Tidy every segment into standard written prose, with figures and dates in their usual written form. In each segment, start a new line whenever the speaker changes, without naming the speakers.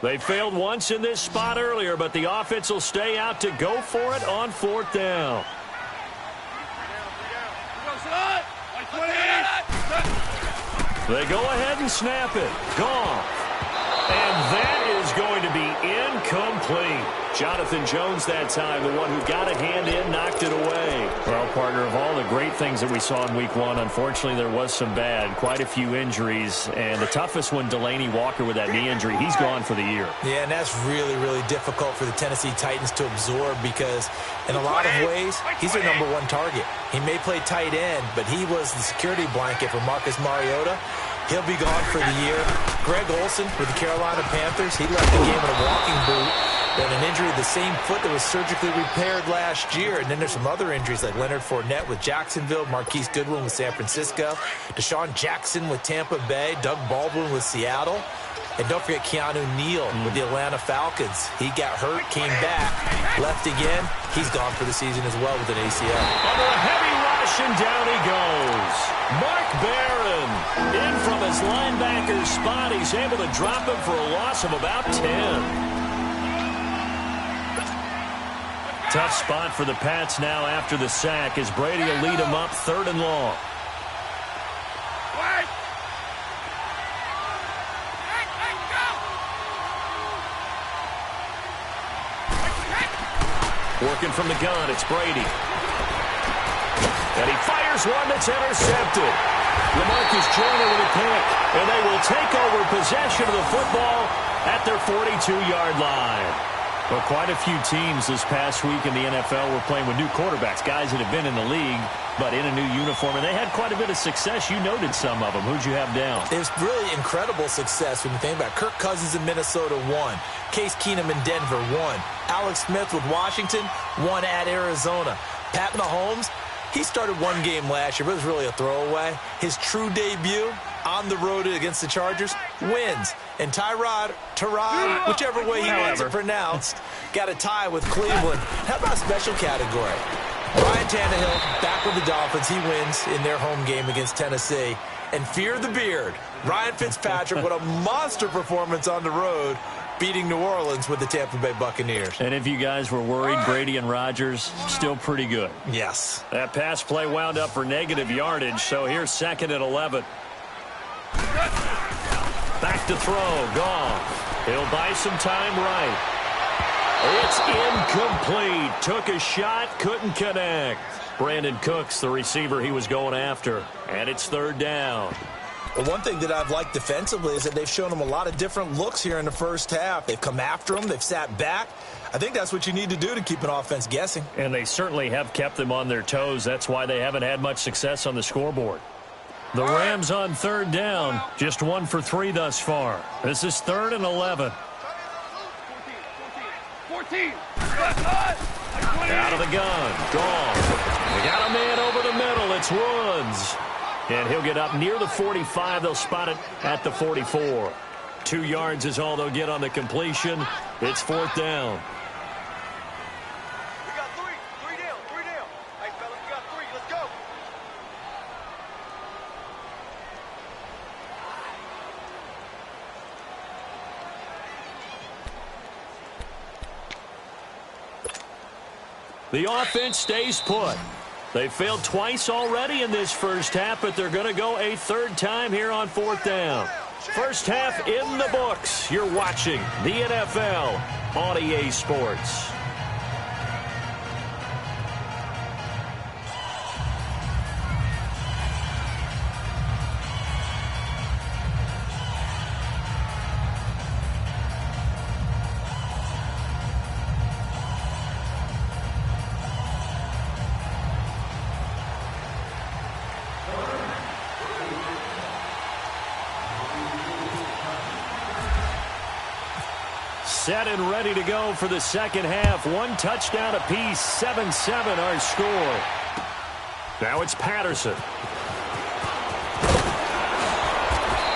They failed once in this spot earlier, but the offense will stay out to go for it on 4th down. They go ahead and snap it. Goff. And that is going to be incomplete. Jonathan Jones that time, the one who got a hand in, knocked it away. Well, partner, of all the great things that we saw in Week 1, unfortunately there was some bad, quite a few injuries. And the toughest one, Delaney Walker with that knee injury, he's gone for the year.
Yeah, and that's really, really difficult for the Tennessee Titans to absorb because in a lot of ways, he's their #1 target. He may play tight end, but he was the security blanket for Marcus Mariota. He'll be gone for the year. Greg Olsen with the Carolina Panthers, he left the game in a walking boot. Then an injury to the same foot that was surgically repaired last year. And then there's some other injuries like Leonard Fournette with Jacksonville, Marquise Goodwin with San Francisco, Deshaun Jackson with Tampa Bay, Doug Baldwin with Seattle. And don't forget Keanu Neal with the Atlanta Falcons. He got hurt, came back, left again. He's gone for the season as well with an ACL.
Under a heavy rush, and down he goes. Mark Barron in from his linebacker spot. He's able to drop him for a loss of about 10. Tough spot for the Pats now after the sack as Brady will lead him up 3rd and long. Working from the gun, it's Brady. And he fires one that's intercepted. LaMarcus Joyner with a pick. And they will take over possession of the football at their 42-yard line. Well, quite a few teams this past week in the NFL were playing with new quarterbacks, guys that have been in the league, but in a new uniform. And they had quite a bit of success. You noted some of them. Who'd you have down?
It was really incredible success when you think about it. Kirk Cousins in Minnesota, 1. Case Keenum in Denver, 1. Alex Smith with Washington, 1 at Arizona. Pat Mahomes, he started one game last year, but it was really a throwaway. His true debut on the road against the Chargers, wins. And Tyrod, whichever way he wants it pronounced, got a tie with Cleveland. How about a special category? Ryan Tannehill back with the Dolphins. He wins in their home game against Tennessee. And fear the beard. Ryan Fitzpatrick with a monster performance on the road, beating New Orleans with the Tampa Bay Buccaneers.
And if you guys were worried, Brady and Rodgers, still pretty good.
Yes.
That pass play wound up for negative yardage, so here's 2nd and 11. Back to throw, Goff. He'll buy some time right. It's incomplete. Took a shot, couldn't connect. Brandon Cooks, the receiver he was going after. And it's 3rd down.
Well, one thing that I've liked defensively is that they've shown him a lot of different looks here in the first half. They've come after him. They've sat back. I think that's what you need to do to keep an offense guessing.
And they certainly have kept them on their toes. That's why they haven't had much success on the scoreboard. The Rams on 3rd down, just 1 for 3 thus far. This is 3rd and 11.
14.
Out of the gun, gone. We got a man over the middle. It's Woods. And he'll get up near the 45. They'll spot it at the 44. 2 yards is all they'll get on the completion. It's 4th down.
We got 3. 3 down. 3 down. Hey, fellas, we got 3. Let's go.
The offense stays put. They failed twice already in this first half, but they're going to go a 3rd time here on 4th down. First half in the books. You're watching the NFL on EA Sports. Set and ready to go for the second half. 1 touchdown apiece, 7-7 our score. Now it's Patterson.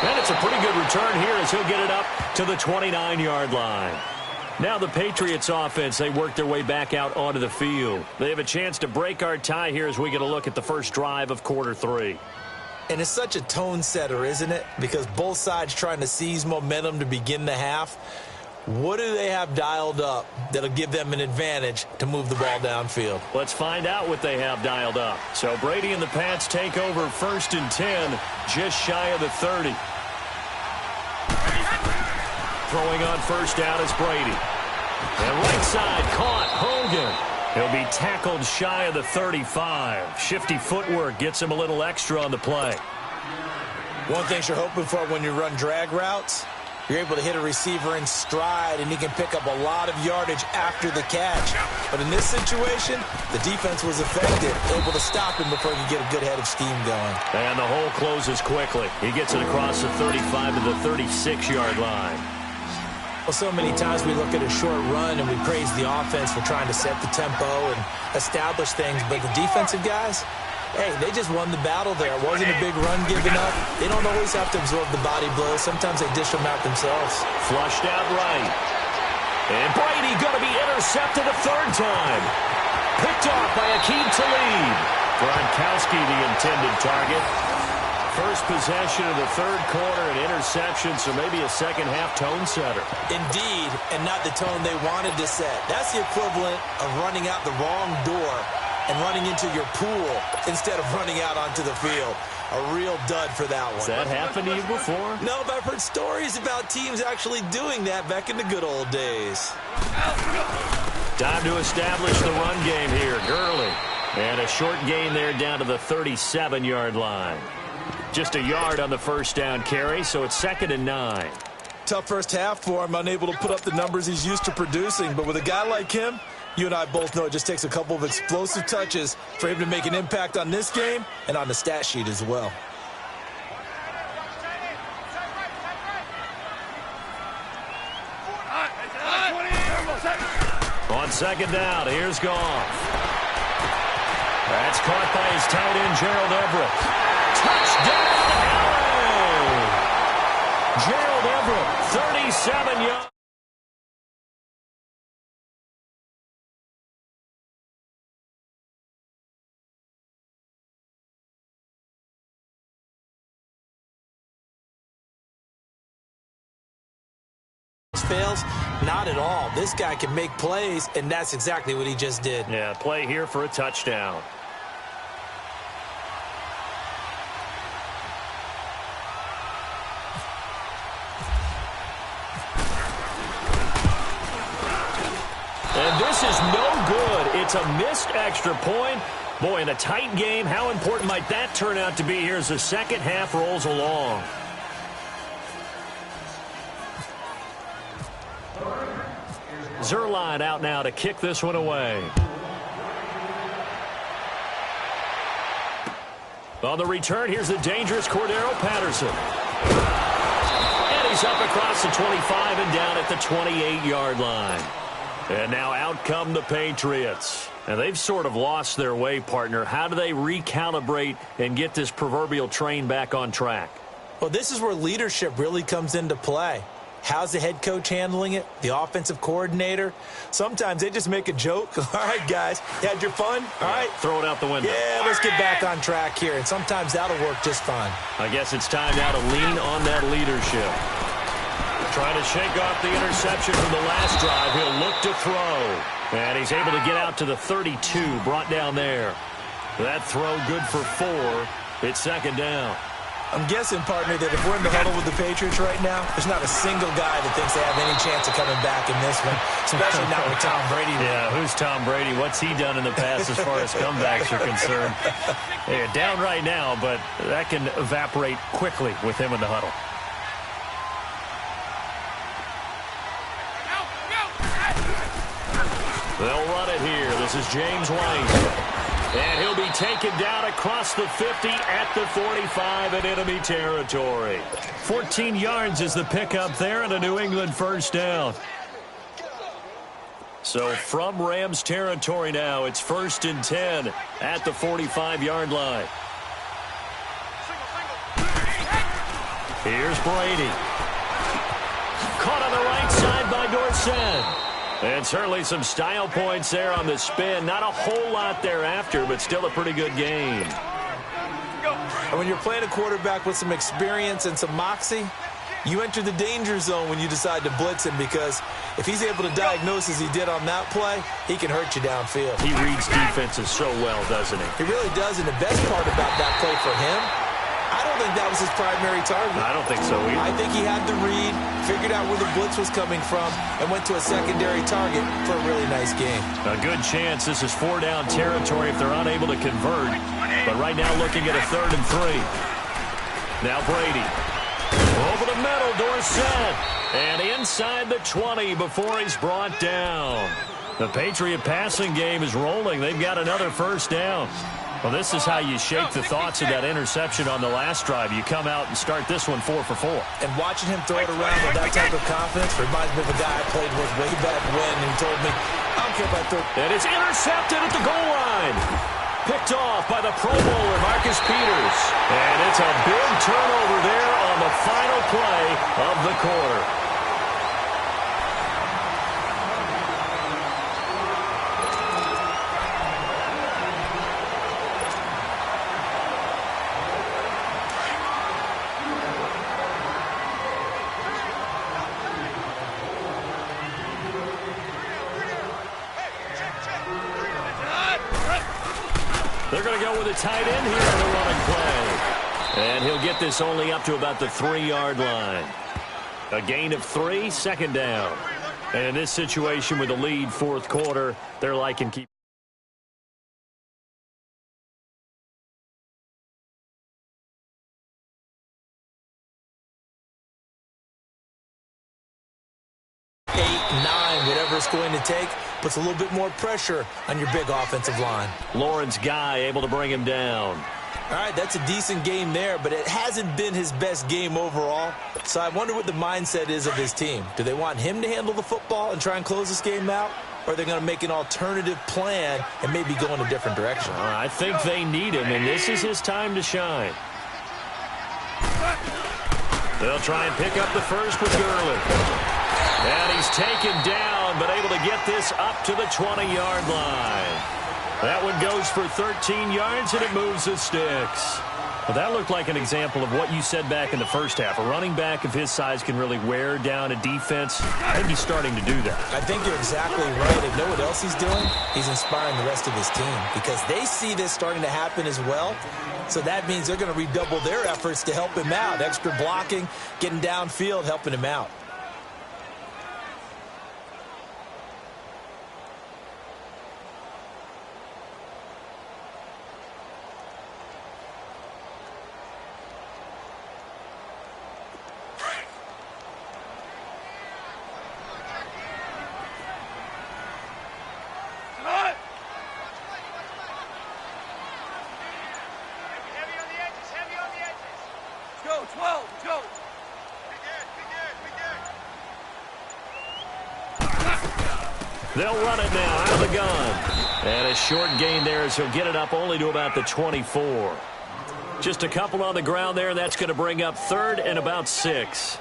And it's a pretty good return here as he'll get it up to the 29-yard line. Now the Patriots offense, they work their way back out onto the field. They have a chance to break our tie here as we get a look at the first drive of quarter 3.
And it's such a tone setter, isn't it? Because both sides trying to seize momentum to begin the half. What do they have dialed up that'll give them an advantage to move the ball downfield?
Let's find out what they have dialed up. So Brady and the Pats take over 1st and 10, just shy of the 30. Throwing on 1st down is Brady. And right side caught, Hogan. He'll be tackled shy of the 35. Shifty footwork gets him a little extra on the play.
One thing you're hoping for when you run drag routes, you're able to hit a receiver in stride, and he can pick up a lot of yardage after the catch. But in this situation, the defense was effective, able to stop him before he could get a good head of steam going.
And the hole closes quickly. He gets it across the 35 to the 36-yard line.
Well, so many times we look at a short run and we praise the offense for trying to set the tempo and establish things, but the defensive guys, hey, they just won the battle there. It wasn't a big run given up. They don't always have to absorb the body blows. Sometimes they dish them out themselves.
Flushed out right. And Brady going to be intercepted a 3rd time. Picked off by Aqib Talib. Gronkowski the intended target. First possession of the 3rd quarter, an interception, so maybe a second-half tone setter.
Indeed, and not the tone they wanted to set. That's the equivalent of running out the wrong door and running into your pool instead of running out onto the field. A real dud for that one.
Has that happened to you before?
No, but I've heard stories about teams actually doing that back in the good old days.
Time to establish the run game here. Gurley. And a short gain there down to the 37-yard line. Just a yard on the 1st down carry, so it's 2nd and 9.
Tough first half for him, unable to put up the numbers he's used to producing. But with a guy like him, you and I both know it just takes a couple of explosive touches for him to make an impact on this game and on the stat sheet as well.
On 2nd down, here's Goff. That's caught by his tight end, Gerald Everett. Touchdown, LA! Gerald Everett, 37 yards.
Fails? Not at all. This guy can make plays, and that's exactly what he just did.
Yeah, play here for a touchdown. And this is no good. It's a missed extra point. Boy, in a tight game, how important might that turn out to be here as the second half rolls along? Zerline out now to kick this one away. On the return, here's the dangerous Cordero Patterson. And he's up across the 25 and down at the 28-yard line. And now out come the Patriots. And they've sort of lost their way, partner. How do they recalibrate and get this proverbial train back on track?
Well, this is where leadership really comes into play. How's the head coach handling it? The offensive coordinator? Sometimes they just make a joke. All right, guys, you had your fun? All right.
Throw it out the window.
Yeah, let's get back on track here. And sometimes that'll work just fine.
I guess it's time now to lean on that leadership. Trying to shake off the interception from the last drive. He'll look to throw. And he's able to get out to the 32, brought down there. That throw good for 4. It's 2nd down.
I'm guessing, partner, that if we're in the huddle with the Patriots right now, there's not a single guy that thinks they have any chance of coming back in this one, especially not with Tom Brady.
Yeah, who's Tom Brady? What's he done in the past as far as comebacks are concerned? Yeah, down right now, but that can evaporate quickly with him in the huddle. They'll run it here. This is James White. And he'll be taken down across the 50 at the 45 in enemy territory. 14 yards is the pickup there and a New England 1st down. So from Rams territory now, it's 1st and 10 at the 45-yard line. Here's Brady. Caught on the right side by Dorsett. And certainly some style points there on the spin. Not a whole lot thereafter, but still a pretty good game.
And when you're playing a quarterback with some experience and some moxie, You enter the danger zone when you decide to blitz him, because if he's able to diagnose as he did on that play, he can hurt you downfield.
He reads defenses so well, doesn't he?
He really does, and the best part about that play for him, I don't think that was his primary target.
I don't think so either.
I think he had the read, figured out where the blitz was coming from, and went to a secondary target for a really nice game.
A good chance this is 4-down territory if they're unable to convert. But right now looking at a 3rd and 3. Now Brady. Over the middle, Dorsett. And inside the 20 before he's brought down. The Patriot passing game is rolling. They've got another 1st down. Well, this is how you shake the thoughts of that interception on the last drive. You come out and start this one 4 for 4.
And watching him throw it around with that type of confidence reminds me of a guy I played with way back when, and he told me, I don't care if I throw.
And it's intercepted at the goal line. Picked off by the Pro Bowler, Marcus Peters. And it's a big turnover there on the final play of the quarter. They're going to go with a tight end here on the running play. And he'll get this only up to about the 3-yard line. A gain of 3, 2nd down. And in this situation with a lead 4th quarter, they're liking keep.
Whatever it's going to take, puts a little bit more pressure on your big offensive line.
Lawrence Guy able to bring him down.
All right, that's a decent game there, but it hasn't been his best game overall. So I wonder what the mindset is of his team. Do they want him to handle the football and try and close this game out? Or are they going to make an alternative plan and maybe go in a different direction?
I think they need him, and this is his time to shine. They'll try and pick up the first with Gurley. And he's taken down, but able to get this up to the 20-yard line. That one goes for 13 yards, and it moves the sticks. Well, that looked like an example of what you said back in the first half. A running back of his size can really wear down a defense. I think he's starting to do that.
I think you're exactly right. And know what else he's doing? He's inspiring the rest of his team, because they see this starting to happen as well. So that means they're going to redouble their efforts to help him out. Extra blocking, getting downfield, helping him out.
They'll run it now out of the gun. And a short gain there as he'll get it up only to about the 24. Just a couple on the ground there, and that's going to bring up 3rd and about 6.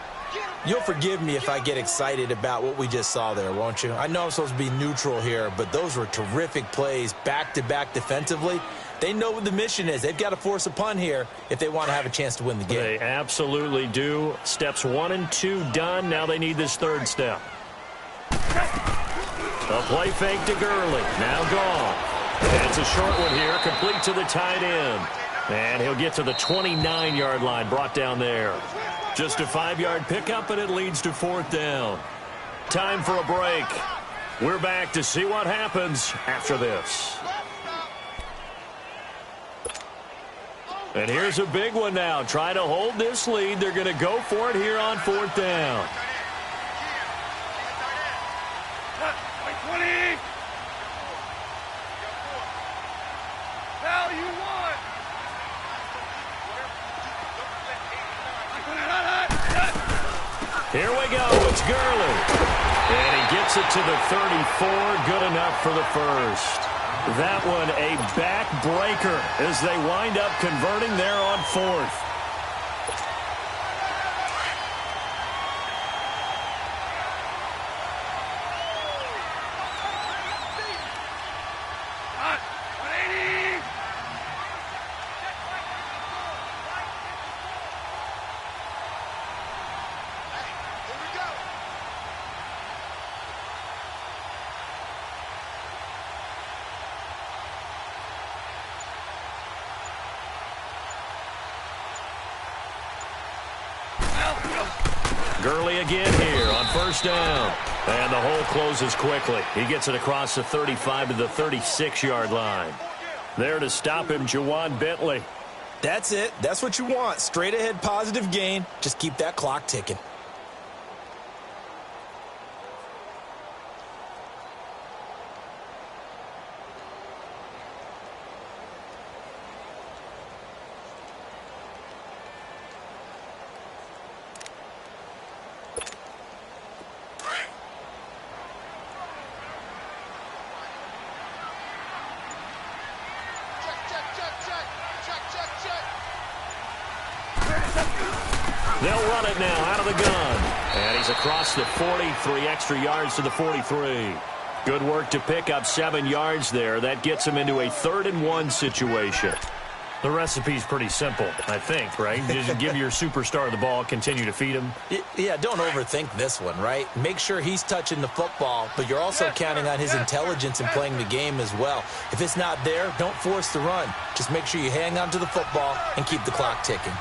You'll forgive me if I get excited about what we just saw there, won't you? I know I'm supposed to be neutral here, but those were terrific plays back-to-back defensively. They know what the mission is. They've got to force a punt here if they want to have a chance to win the game.
They absolutely do. Steps 1 and 2 done. Now they need this 3rd step. A play fake to Gurley. Now gone. And it's a short one here, complete to the tight end. And he'll get to the 29-yard line, brought down there. Just a 5-yard pickup, and it leads to 4th down. Time for a break. We're back to see what happens after this. And here's a big one now. Trying to hold this lead. They're going to go for it here on 4th down. Here we go. It's Gurley. And he gets it to the 34. Good enough for the first. That one a backbreaker as they wind up converting there on 4th. Gurley again here on first down. And the hole closes quickly. He gets it across the 35 to the 36-yard line. There to stop him, Juwan Bentley.
That's it. That's what you want. Straight ahead positive gain. Just keep that clock ticking.
They'll run it now out of the gun. And he's across the 40, 3 extra yards to the 43. Good work to pick up 7 yards there. That gets him into a 3rd-and-1 situation. The recipe's pretty simple, I think, right? Just give your superstar the ball, continue to feed him.
Yeah, don't overthink this one, right? Make sure he's touching the football, but you're also counting on his intelligence in playing the game as well. If it's not there, don't force the run. Just make sure you hang on to the football and keep the clock ticking.